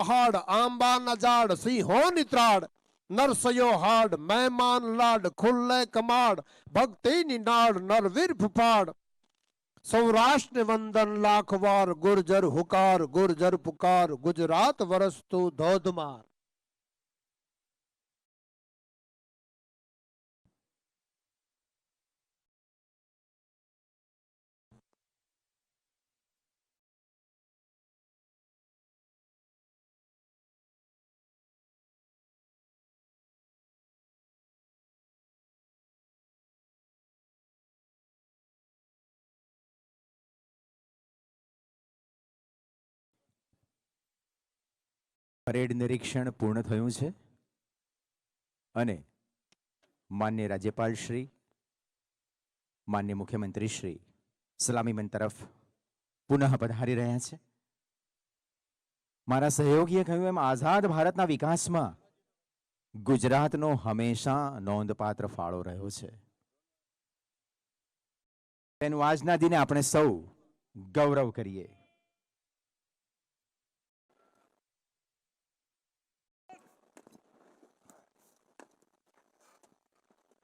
પહાડ આંબા ના ઝાડ સિંહો નિત્રાડ નરસયો હાડ મહેમાન લાડ ખુલ્લે કમાડ ભક્તિની નાડ નરવીર ફુફાડ સૌરાષ્ટ્ર વંદન લાખ વાર ગુર્જર હુકાર ગુર્જર પુકાર ગુજરાત વરસતું ધોધમાર. પરેડ નિરીક્ષણ પૂર્ણ થયું છે અને માન્ય રાજ્યપાલ શ્રી, માન્ય મુખ્યમંત્રી શ્રી સલામી મંચ તરફ પુનઃ પધારી રહ્યા છે. મારા સહયોગીએ કહ્યું એમ આઝાદ ભારતના વિકાસમાં ગુજરાતનો હંમેશા નોંધપાત્ર ફાળો રહ્યો છે. તેનું આજના દિને આપણે સૌ ગૌરવ કરીએ.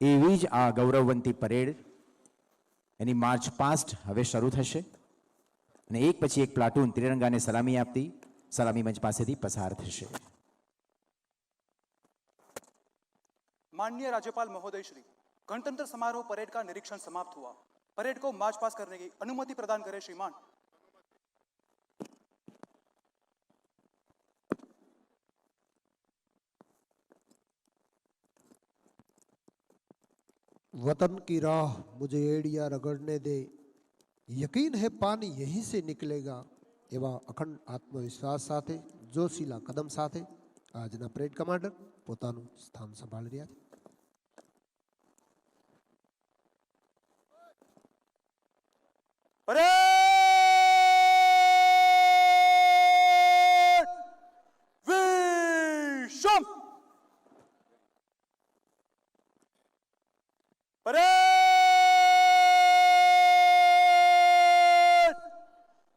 એવી જ આ ગૌરવવંતી પરેડ એની માર્ચ પાસ્ટ હવે શરૂ થશે અને એક પછી એક પ્લાટૂન ત્રિરંગાને સલામી આપતી સલામી મંચ પાસેથી પસાર થશે. माननीय राज्यपाल महोदय श्री, गणतंत्र समारोह परेड का निरीक्षण समाप्त हुआ. परेड को मार्च पास करने की अनुमति प्रदान करें श्रीमान. वतन की राह मुझे एड़िया रगड़ने दे, यकीन है पानी यहीं से निकलेगा एवा अखंड आत्मविश्वास साथे जोशीला कदम साथे આજના પરેડ કમાન્ડર પોતાનું સ્થાન સંભાળી રહ્યા છે. परेड विशम. परेड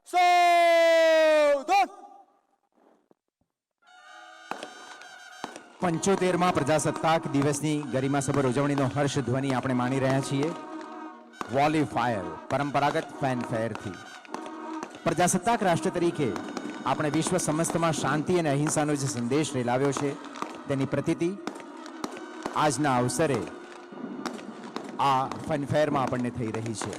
सावधान. 75માં પ્રજાસત્તાક દિવસની ગરિમાસભર ઉજવણીનો હર્ષ ધ્વનિ આપણે માણી રહ્યા છીએ. વોલી ફાયર પરંપરાગત ફેનફેરથી પ્રજાસત્તાક રાષ્ટ્ર તરીકે આપણે વિશ્વ સમસ્તમાં શાંતિ અને અહિંસાનો જે સંદેશ રેલાવ્યો છે તેની પ્રતીતિ આજના અવસરે આ ફેનફેરમાં આપણને થઈ રહી છે.